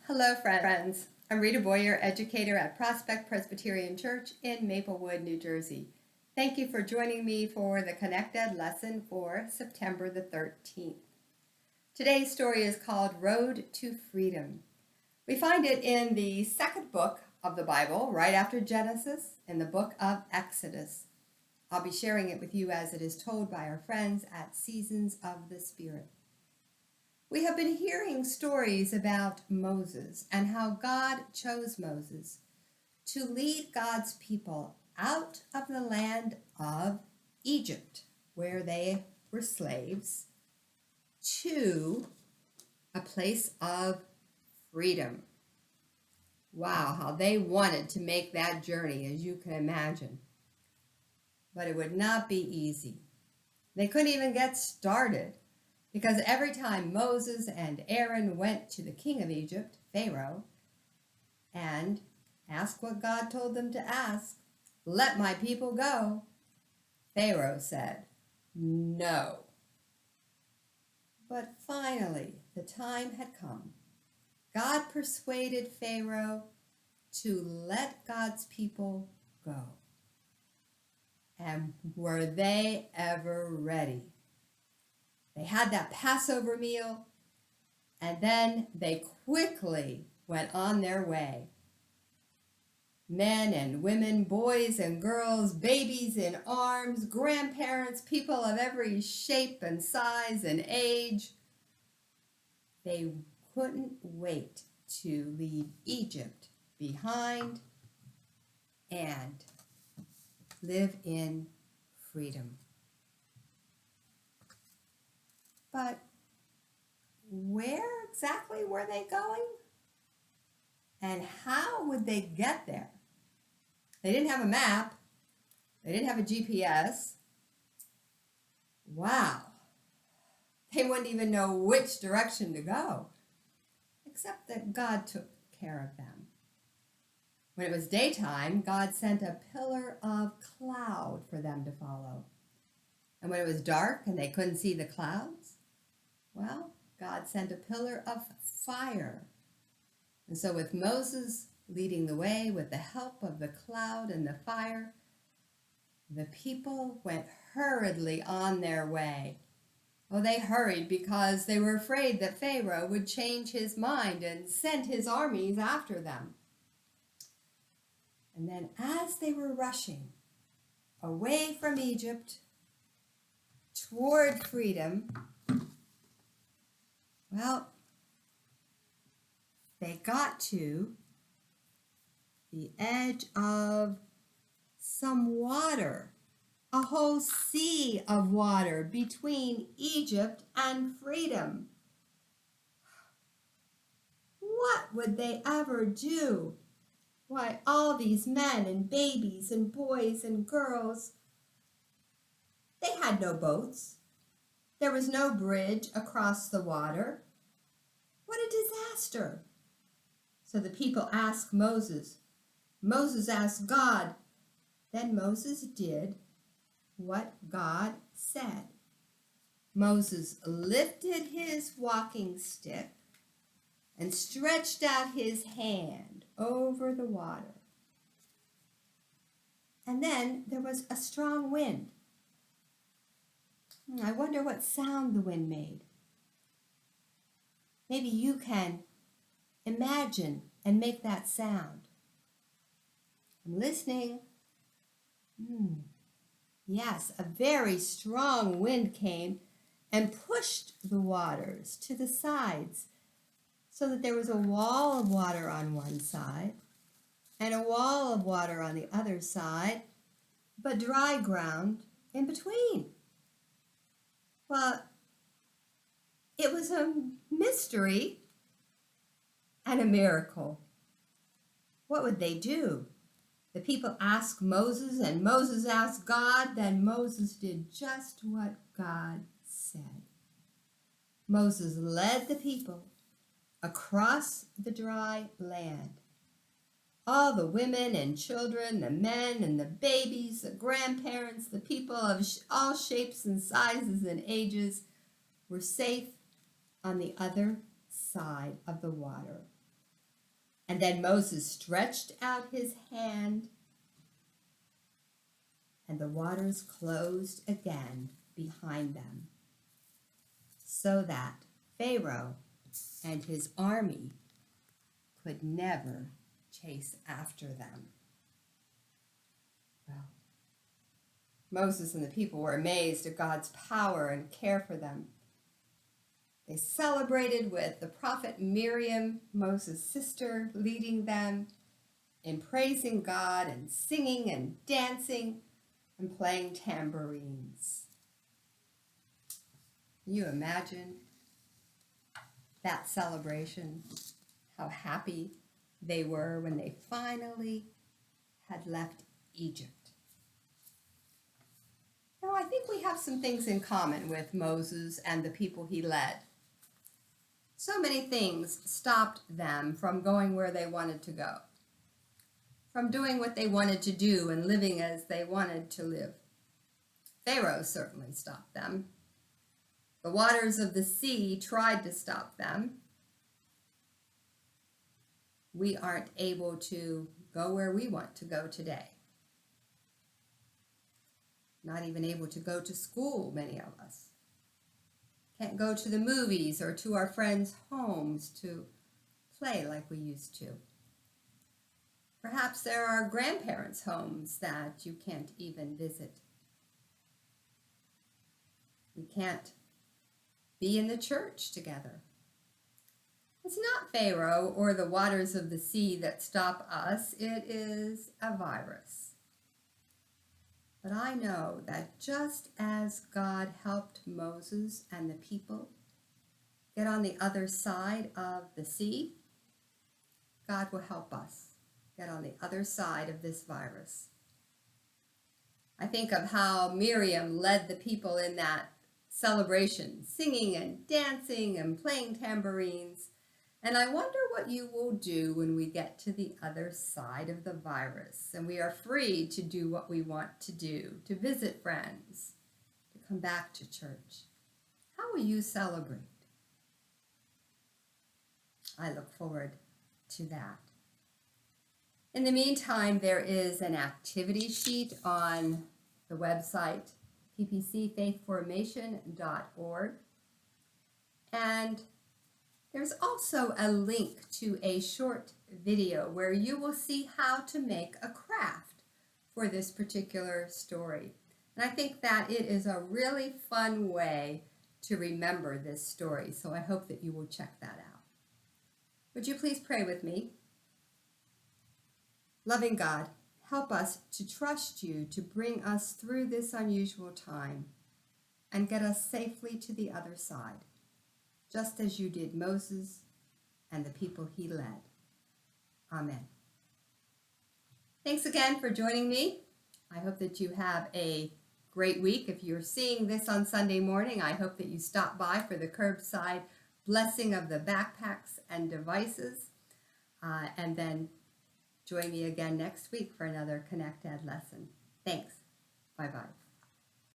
Hello, friends. I'm Rita Boyer, educator at Prospect Presbyterian Church in Maplewood, New Jersey. Thank you for joining me for the ConnectEd lesson for September the 13th. Today's story is called Road to Freedom. We find it in the second book of the Bible, right after Genesis, in the book of Exodus. I'll be sharing it with you as it is told by our friends at Seasons of the Spirit. We have been hearing stories about Moses and how God chose Moses to lead God's people out of the land of Egypt, where they were slaves, to a place of freedom. Wow, how they wanted to make that journey, as you can imagine. But it would not be easy. They couldn't even get started, because every time Moses and Aaron went to the king of Egypt, Pharaoh, and asked what God told them to ask, "Let my people go," Pharaoh said, "No." But finally, the time had come. God persuaded Pharaoh to let God's people go. And were they ever ready? They had that Passover meal, and then they quickly went on their way. Men and women, boys and girls, babies in arms, grandparents, people of every shape and size and age. They couldn't wait to leave Egypt behind and live in freedom. But where exactly were they going? And how would they get there? They didn't have a map. They didn't have a GPS. Wow. They wouldn't even know which direction to go, except that God took care of them. When it was daytime, God sent a pillar of cloud for them to follow. And when it was dark and they couldn't see the clouds, well, God sent a pillar of fire. And so with Moses leading the way with the help of the cloud and the fire, the people went hurriedly on their way. Oh, they hurried because they were afraid that Pharaoh would change his mind and send his armies after them. And then as they were rushing away from Egypt toward freedom, well, they got to the edge of some water, a whole sea of water between Egypt and freedom. What would they ever do? Why, all these men and babies and boys and girls, they had no boats. There was no bridge across the water. What a disaster! So the people asked Moses. Moses asked God. Then Moses did what God said. Moses lifted his walking stick and stretched out his hand over the water. And then there was a strong wind. I wonder what sound the wind made. Maybe you can imagine and make that sound. I'm listening. Yes, a very strong wind came and pushed the waters to the sides so that there was a wall of water on one side and a wall of water on the other side, but dry ground in between. Well, it was a mystery and a miracle. What would they do? The people asked Moses, and Moses asked God. Then Moses did just what God said. Moses led the people across the dry land. All the women and children, the men and the babies, the grandparents, the people of all shapes and sizes and ages were safe on the other side of the water. And then Moses stretched out his hand, and the waters closed again behind them, so that Pharaoh and his army could never chase after them. Well, Moses and the people were amazed at God's power and care for them. They celebrated with the prophet Miriam, Moses' sister, leading them in praising God and singing and dancing and playing tambourines. Can you imagine that celebration? How happy they were when they finally had left Egypt. Now, I think we have some things in common with Moses and the people he led. So many things stopped them from going where they wanted to go, from doing what they wanted to do and living as they wanted to live. Pharaoh certainly stopped them. The waters of the sea tried to stop them. We aren't able to go where we want to go today. Not even able to go to school, many of us. Can't go to the movies or to our friends' homes to play like we used to. Perhaps there are grandparents' homes that you can't even visit. We can't be in the church together. It's not Pharaoh or the waters of the sea that stop us. It is a virus. But I know that just as God helped Moses and the people get on the other side of the sea, God will help us get on the other side of this virus. I think of how Miriam led the people in that celebration, singing and dancing and playing tambourines. And I wonder what you will do when we get to the other side of the virus and we are free to do what we want to do, to visit friends, to come back to church. How will you celebrate? I look forward to that. In the meantime, there is an activity sheet on the website ppcfaithformation.org, and there's also a link to a short video where you will see how to make a craft for this particular story. And I think that it is a really fun way to remember this story, so I hope that you will check that out. Would you please pray with me? Loving God, help us to trust you to bring us through this unusual time and get us safely to the other side, just as you did Moses and the people he led. Amen. Thanks again for joining me. I hope that you have a great week. If you're seeing this on Sunday morning, I hope that you stop by for the curbside blessing of the backpacks and devices. And then join me again next week for another ConnectEd lesson. Thanks. Bye-bye.